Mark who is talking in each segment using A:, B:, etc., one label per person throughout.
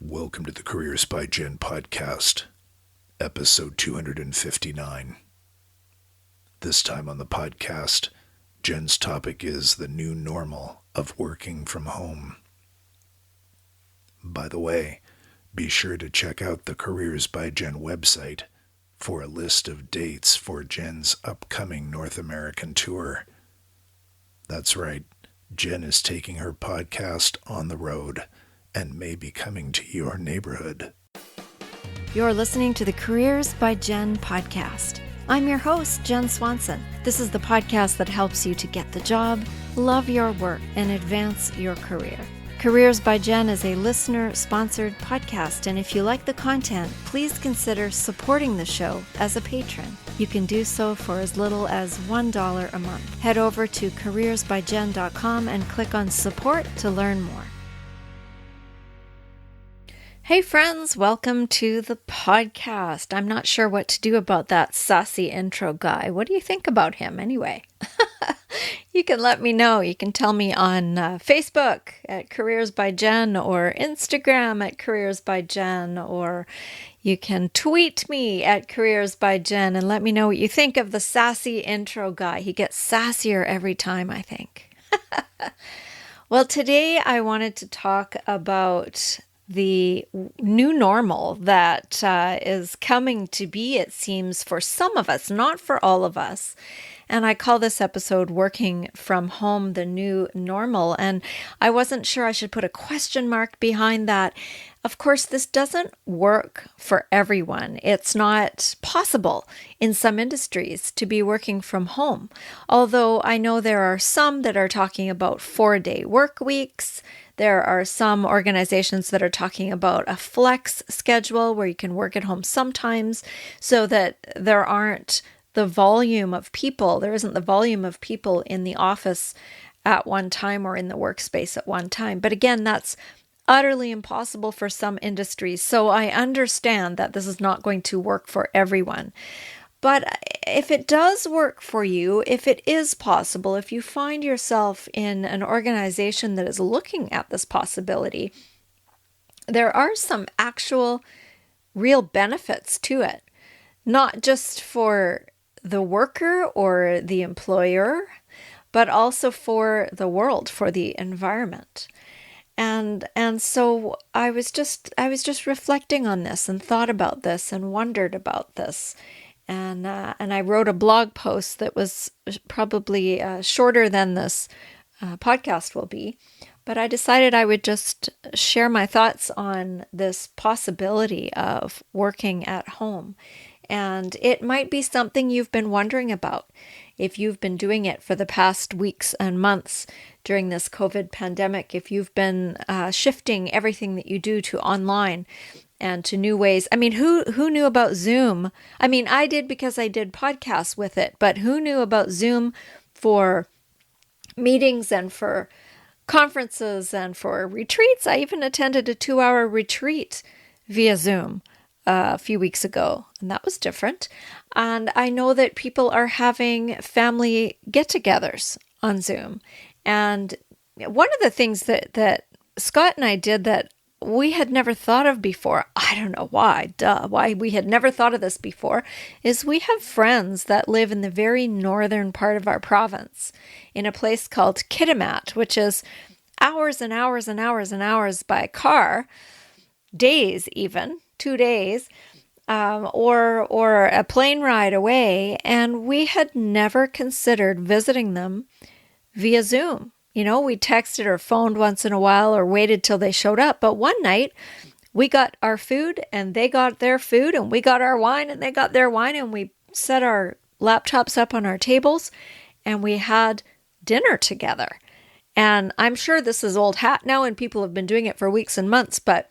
A: Welcome to the Careers by Jenn podcast, episode 259. This time on the podcast, Jenn's topic is the new normal of working from home. By the way, be sure to check out the Careers by Jenn website for a list of dates for Jenn's upcoming North American tour. That's right, Jenn is taking her podcast on the road and may be coming to your neighborhood.
B: You're listening to the Careers by Jenn podcast. I'm your host, Jenn Swanson. This is the podcast that helps you to get the job, love your work, and advance your career. Careers by Jenn is a listener-sponsored podcast, and if you like the content, please consider supporting the show as a patron. You can do so for as little as $1 a month. Head over to CareersbyJenn.com and click on support to learn more. Hey friends, welcome to the podcast. I'm not sure what to do about that sassy intro guy. What do you think about him anyway? You can let me know. You can tell me on Facebook at Careers by Jenn or Instagram at Careers by Jenn, or you can tweet me at Careers by Jenn and let me know what you think of the sassy intro guy. He gets sassier every time, I think. Well, today I wanted to talk about the new normal that is coming to be, it seems, for some of us, not for all of us. And I call this episode Working from Home, the New Normal. And I wasn't sure I should put a question mark behind that. Of course, this doesn't work for everyone. It's not possible in some industries to be working from home. Although I know there are some that are talking about 4-day work weeks. There are some organizations that are talking about a flex schedule where you can work at home sometimes so that there isn't the volume of people in the office at one time or in the workspace at one time. But again, that's utterly impossible for some industries. So I understand that this is not going to work for everyone. But if it does work for you, if it is possible, if you find yourself in an organization that is looking at this possibility, there are some actual real benefits to it, not just for the worker or the employer, but also for the world, for the environment. And so I was just reflecting on this and thought about this and wondered about this. And I wrote a blog post that was probably shorter than this podcast will be. But I decided I would just share my thoughts on this possibility of working at home. And it might be something you've been wondering about if you've been doing it for the past weeks and months during this COVID pandemic, if you've been shifting everything that you do to online and to new ways. I mean, who knew about Zoom? I mean, I did because I did podcasts with it, but who knew about Zoom for meetings and for conferences and for retreats? I even attended a 2-hour retreat via Zoom a few weeks ago, and that was different. And I know that people are having family get-togethers on Zoom. And one of the things that Scott and I did that we had never thought of before, I don't know why we had never thought of this before, is we have friends that live in the very northern part of our province in a place called Kitimat, which is hours and hours and hours and hours by car, days even, 2 days, or a plane ride away, and we had never considered visiting them via Zoom. You know, we texted or phoned once in a while or waited till they showed up. But one night we got our food and they got their food, and we got our wine and they got their wine, and we set our laptops up on our tables and we had dinner together. And I'm sure this is old hat now and people have been doing it for weeks and months, but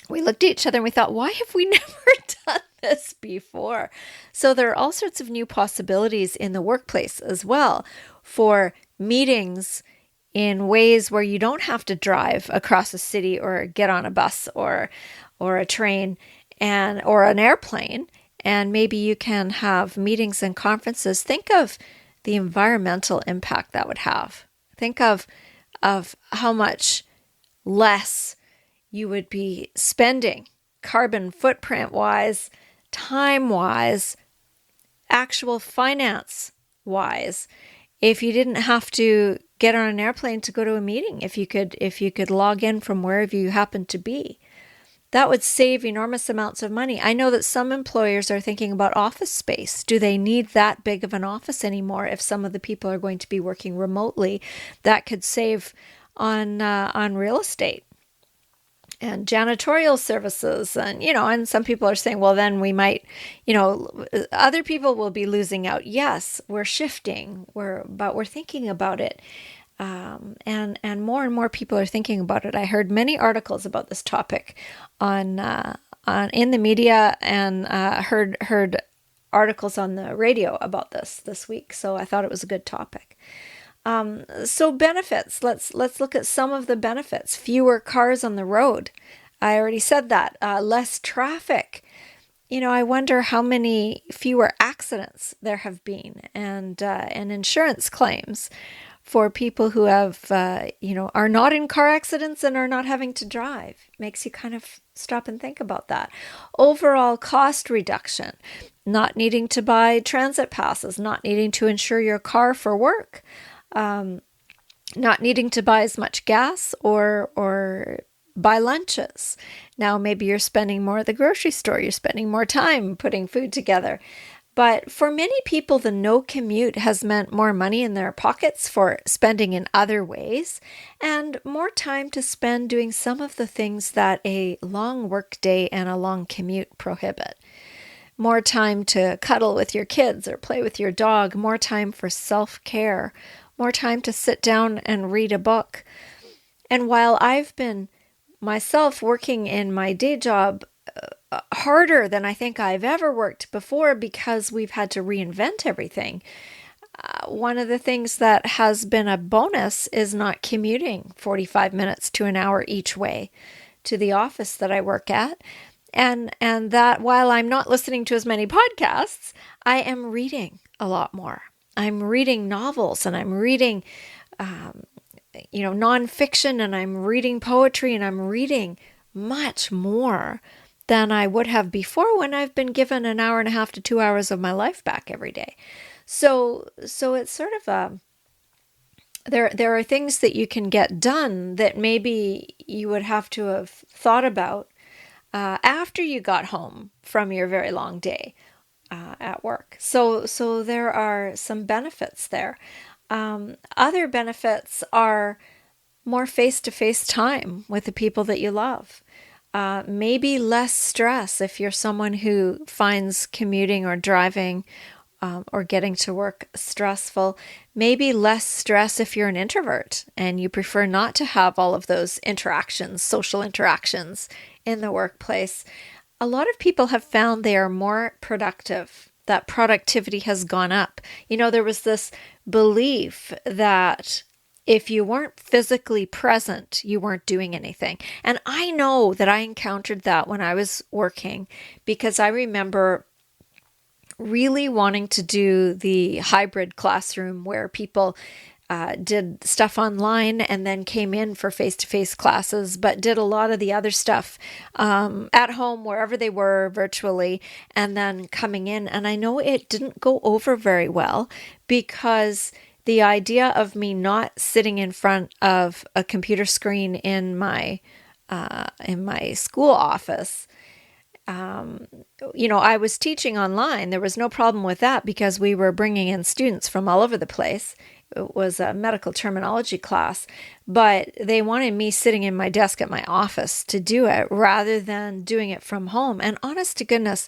B: we looked at each other and we thought, why have we never done this before? So there are all sorts of new possibilities in the workplace as well for meetings in ways where you don't have to drive across a city or get on a bus or a train or an airplane, and maybe you can have meetings and conferences. Think of the environmental impact that would have. Think of how much less you would be spending carbon footprint wise, time wise, actual finance wise, if you didn't have to get on an airplane to go to a meeting, if you could log in from wherever you happen to be. That would save enormous amounts of money. I know that some employers are thinking about office space. Do they need that big of an office anymore if some of the people are going to be working remotely? That could save on real estate and janitorial services. And some people are saying, well, then we might, other people will be losing out. Yes, we're shifting, but we're thinking about it. And more people are thinking about it. I heard many articles about this topic on in the media, and heard articles on the radio about this week. So I thought it was a good topic. So benefits. Let's look at some of the benefits. Fewer cars on the road. I already said that. Less traffic. I wonder how many fewer accidents there have been, and insurance claims for people who have, are not in car accidents and are not having to drive. Makes you kind of stop and think about that. Overall cost reduction, not needing to buy transit passes, not needing to insure your car for work, not needing to buy as much gas or buy lunches. Now maybe you're spending more at the grocery store, you're spending more time putting food together. But for many people, the no commute has meant more money in their pockets for spending in other ways, and more time to spend doing some of the things that a long work day and a long commute prohibit. More time to cuddle with your kids or play with your dog, more time for self-care, more time to sit down and read a book. And while I've been myself working in my day job harder than I think I've ever worked before because we've had to reinvent everything, one of the things that has been a bonus is not commuting 45 minutes to an hour each way to the office that I work at. And that while I'm not listening to as many podcasts, I am reading a lot more. I'm reading novels, and I'm reading nonfiction, and I'm reading poetry, and I'm reading much more than I would have before when I've been given an hour and a half to 2 hours of my life back every day. So it's sort of there are things that you can get done that maybe you would have to have thought about after you got home from your very long day at work. So there are some benefits there. Other benefits are more face-to-face time with the people that you love. Maybe less stress if you're someone who finds commuting or driving or getting to work stressful. Maybe less stress if you're an introvert and you prefer not to have all of those interactions, social interactions in the workplace. A lot of people have found they are more productive, that productivity has gone up. There was this belief that if you weren't physically present, you weren't doing anything. And I know that I encountered that when I was working, because I remember really wanting to do the hybrid classroom where people did stuff online and then came in for face-to-face classes, but did a lot of the other stuff at home, wherever they were, virtually, and then coming in. And I know it didn't go over very well, because the idea of me not sitting in front of a computer screen in my school office, I was teaching online. There was no problem with that because we were bringing in students from all over the place. It was a medical terminology class, but they wanted me sitting in my desk at my office to do it rather than doing it from home. And honest to goodness,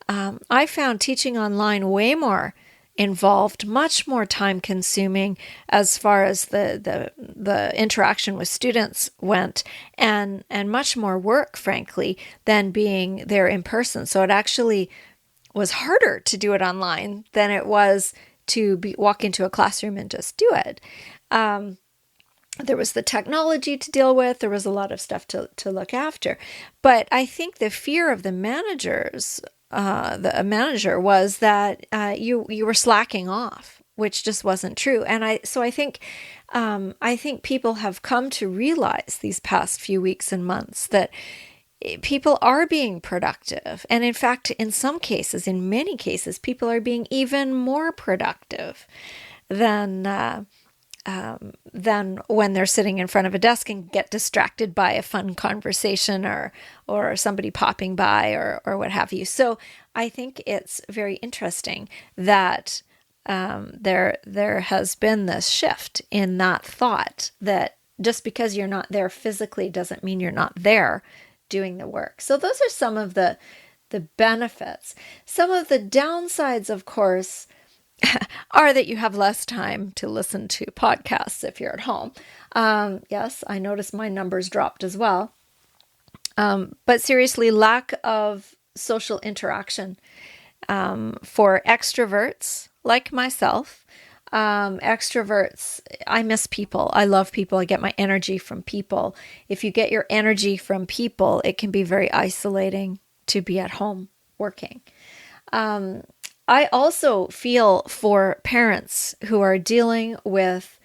B: I found teaching online way more involved, much more time consuming as far as the interaction with students went, and much more work, frankly, than being there in person. So it actually was harder to do it online than it was to walk into a classroom and just do it. There was the technology to deal with. There was a lot of stuff to look after. But I think the fear of the manager was that you were slacking off which just wasn't true. And I think people have come to realize these past few weeks and months that people are being productive. And in fact, in some cases, in many cases, people are being even more productive than when they're sitting in front of a desk and get distracted by a fun conversation or somebody popping by or what have you. So I think it's very interesting that there has been this shift in that thought that just because you're not there physically doesn't mean you're not there doing the work. So those are some of the benefits. Some of the downsides, of course, are that you have less time to listen to podcasts if you're at home. Yes, I noticed my numbers dropped as well. But seriously, lack of social interaction for extroverts like myself. Extroverts, I miss people. I love people. I get my energy from people. If you get your energy from people, it can be very isolating to be at home working. I also feel for parents who are dealing with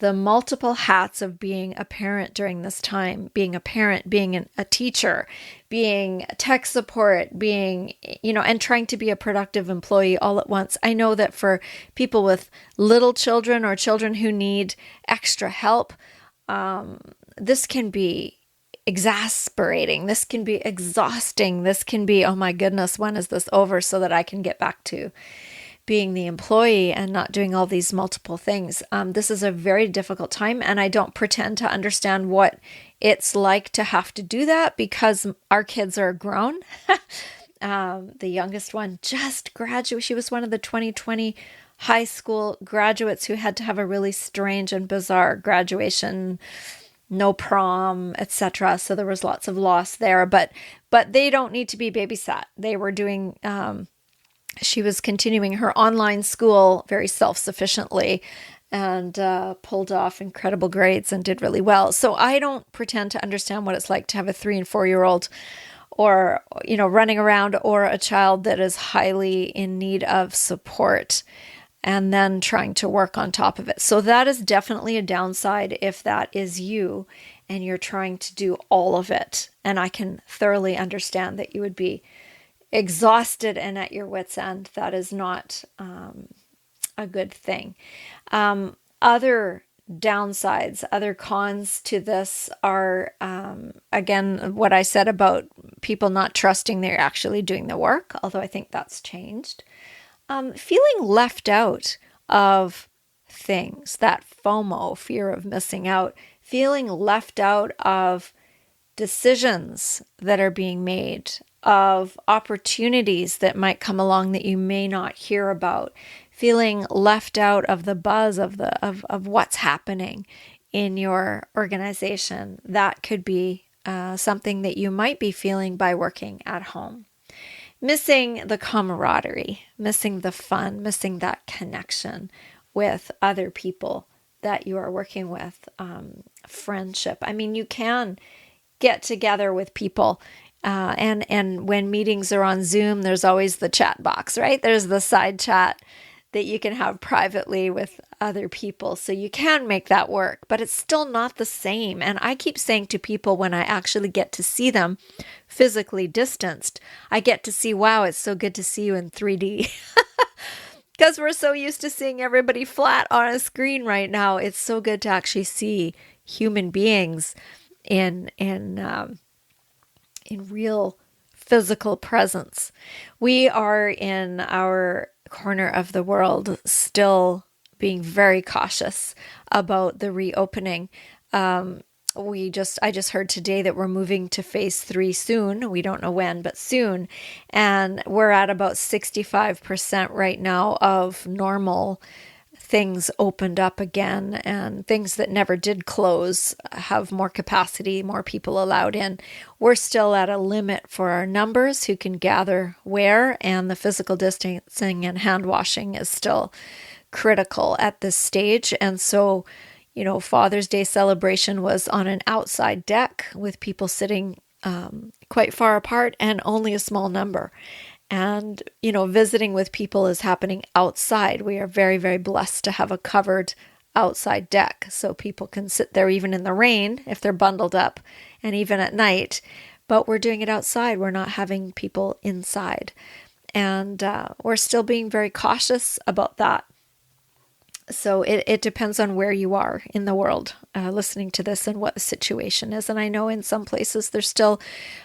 B: the multiple hats of being a parent during this time, being a parent, being a teacher, being tech support, being, and trying to be a productive employee all at once. I know that for people with little children or children who need extra help, this can be exasperating. This can be exhausting. This can be, oh my goodness, when is this over so that I can get back to being the employee and not doing all these multiple things. This is a very difficult time, and I don't pretend to understand what it's like to have to do that because our kids are grown. The youngest one just graduated. She was one of the 2020 high school graduates who had to have a really strange and bizarre graduation, no prom, etc. So there was lots of loss there, but they don't need to be babysat. They were doing she was continuing her online school very self-sufficiently and pulled off incredible grades and did really well. So I don't pretend to understand what it's like to have a 3 and 4-year-old or, running around, or a child that is highly in need of support and then trying to work on top of it. So that is definitely a downside if that is you and you're trying to do all of it. And I can thoroughly understand that you would be exhausted and at your wit's end. That is not a good thing. Other downsides, other cons to this are, again, what I said about people not trusting they're actually doing the work, although I think that's changed. Feeling left out of things, that FOMO, fear of missing out, feeling left out of decisions that are being made, of opportunities that might come along that you may not hear about, feeling left out of the buzz of what's happening in your organization. That could be something that you might be feeling by working at home. Missing the camaraderie, missing the fun, missing that connection with other people that you are working with, friendship. I mean, you can get together with people and when meetings are on Zoom, there's always the chat box, right? There's the side chat that you can have privately with other people. So you can make that work, but it's still not the same. And I keep saying to people when I actually get to see them physically distanced, I get to see, wow, it's so good to see you in 3D. Because we're so used to seeing everybody flat on a screen right now. It's so good to actually see human beings in real physical presence. We are in our corner of the world still being very cautious about the reopening. I just heard today that we're moving to phase 3 soon. We don't know when, but soon. And we're at about 65% right now of normal things opened up again, and things that never did close have more capacity, more people allowed in. We're still at a limit for our numbers who can gather where, and the physical distancing and hand washing is still critical at this stage. And so, Father's Day celebration was on an outside deck with people sitting quite far apart and only a small number. And, visiting with people is happening outside. We are very, very blessed to have a covered outside deck so people can sit there even in the rain if they're bundled up and even at night. But we're doing it outside. We're not having people inside. And we're still being very cautious about that. So it depends on where you are in the world listening to this and what the situation is. And I know in some places there's still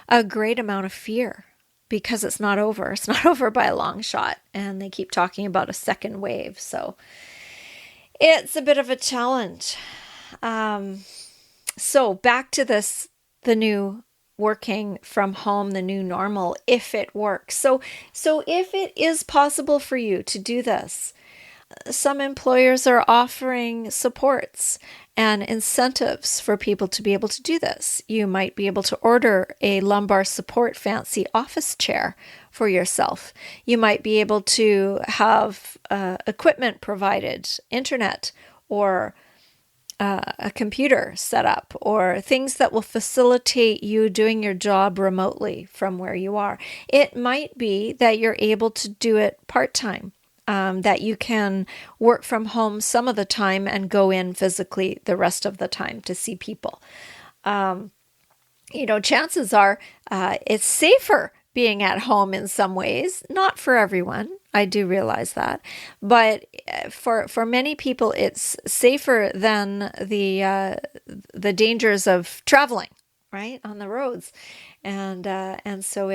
B: a great amount of fear because it's not over. It's not over by a long shot. And they keep talking about a second wave. So it's a bit of a challenge. So back to this, the new working from home, the new normal, if it works. So if it is possible for you to do this, some employers are offering supports and incentives for people to be able to do this. You might be able to order a lumbar support fancy office chair for yourself. You might be able to have equipment provided, internet, or a computer set up, or things that will facilitate you doing your job remotely from where you are. It might be that you're able to do it part-time. That you can work from home some of the time and go in physically the rest of the time to see people. Chances are it's safer being at home in some ways, not for everyone. I do realize that. But for many people, it's safer than the dangers of traveling, right, on the roads. And so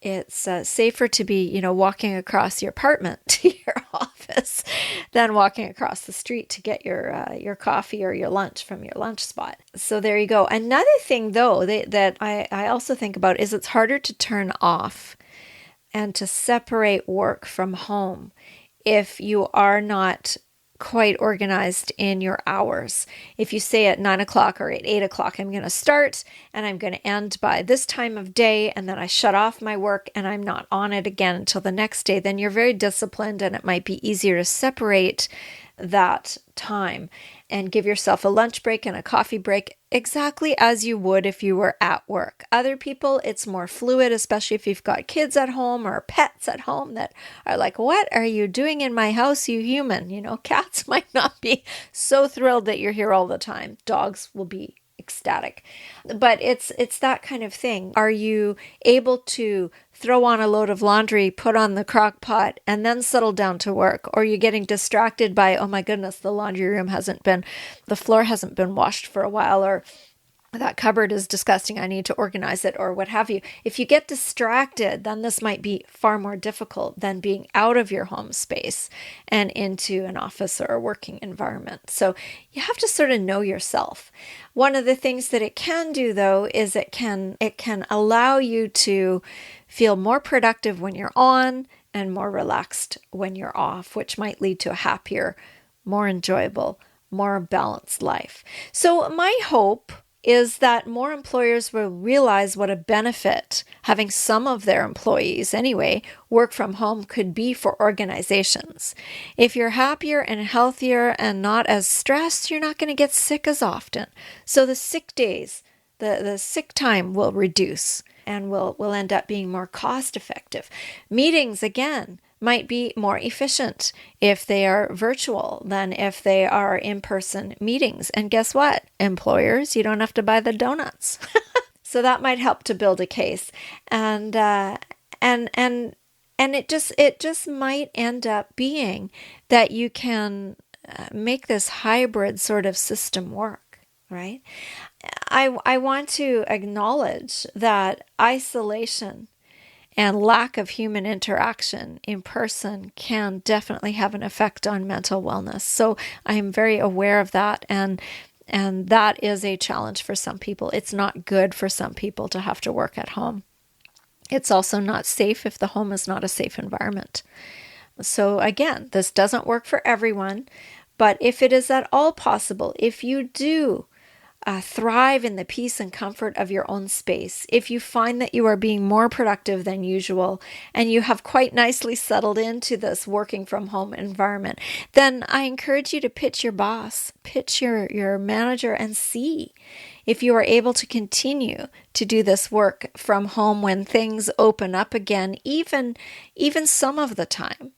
B: it's safer to be, walking across your apartment to your office than walking across the street to get your coffee or your lunch from your lunch spot. So there you go. Another thing, though, that I also think about is it's harder to turn off and to separate work from home if you are not quite organized in your hours. If you say at 9 o'clock or at 8 o'clock, I'm going to start and I'm going to end by this time of day, and then I shut off my work and I'm not on it again until the next day, then you're very disciplined, and it might be easier to separate that time and give yourself a lunch break and a coffee break exactly as you would if you were at work. Other people, it's more fluid, especially if you've got kids at home or pets at home that are like, what are you doing in my house, you human? Cats might not be so thrilled that you're here all the time. Dogs will be ecstatic. But it's that kind of thing. Are you able to throw on a load of laundry, put on the crock pot, and then settle down to work? Or are you getting distracted by, oh my goodness, the floor hasn't been washed for a while, or that cupboard is disgusting, I need to organize it, or what have you. If you get distracted, then this might be far more difficult than being out of your home space and into an office or a working environment. So you have to sort of know yourself. One of the things that it can do, though, is it can allow you to feel more productive when you're on and more relaxed when you're off, which might lead to a happier, more enjoyable, more balanced life. So my hope is that more employers will realize what a benefit having some of their employees, anyway, work from home could be for organizations. If you're happier and healthier and not as stressed, you're not going to get sick as often. So the sick days, the sick time will reduce and will end up being more cost effective. Meetings, again, might be more efficient if they are virtual than if they are in-person meetings. And guess what? Employers, you don't have to buy the donuts. So that might help to build a case. And it just might end up being that you can make this hybrid sort of system work, right? I want to acknowledge that isolation and lack of human interaction in person can definitely have an effect on mental wellness. So I'm very aware of that, and that is a challenge for some people. It's not good for some people to have to work at home. It's also not safe if the home is not a safe environment. So again, this doesn't work for everyone, but if it is at all possible, if you do thrive in the peace and comfort of your own space, if you find that you are being more productive than usual and you have quite nicely settled into this working from home environment, then I encourage you to pitch your boss, pitch your manager, and see if you are able to continue to do this work from home when things open up again, even some of the time,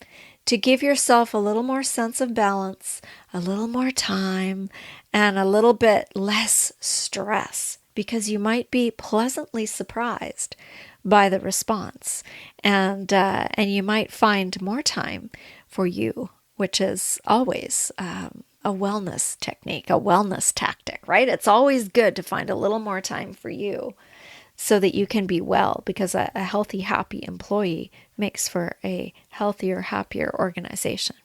B: to give yourself a little more sense of balance, a little more time, and a little bit less stress, because you might be pleasantly surprised by the response, and you might find more time for you, which is always a wellness technique, a wellness tactic, right? It's always good to find a little more time for you so that you can be well, because a healthy, happy employee makes for a healthier, happier organization.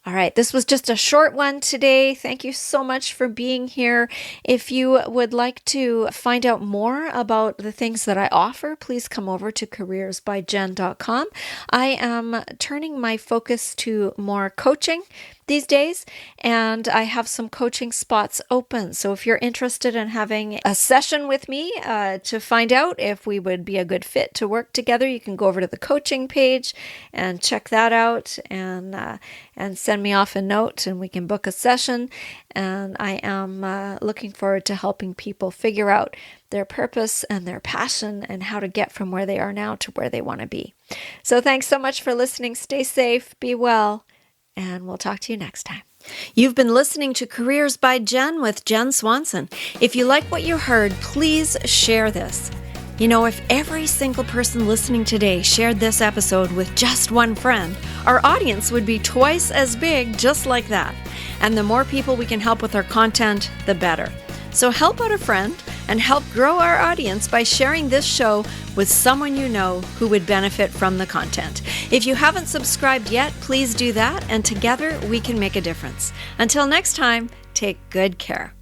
B: All right, this was just a short one today. Thank you so much for being here. If you would like to find out more about the things that I offer, please come over to CareersbyJenn.com. I am turning my focus to more coaching these days, and I have some coaching spots open. So if you're interested in having a session with me to find out if we would be a good fit to work together, you can go over to the coaching page and check that out, and send me off a note, and we can book a session. And I am looking forward to helping people figure out their purpose and their passion and how to get from where they are now to where they want to be. So thanks so much for listening. Stay safe, be well, and we'll talk to you next time. You've been listening to Careers by Jenn with Jenn Swanson. If you like what you heard, please share this. You know, if every single person listening today shared this episode with just one friend, our audience would be twice as big, just like that. And the more people we can help with our content, the better. So help out a friend and help grow our audience by sharing this show with someone you know who would benefit from the content. If you haven't subscribed yet, please do that, and together we can make a difference. Until next time, take good care.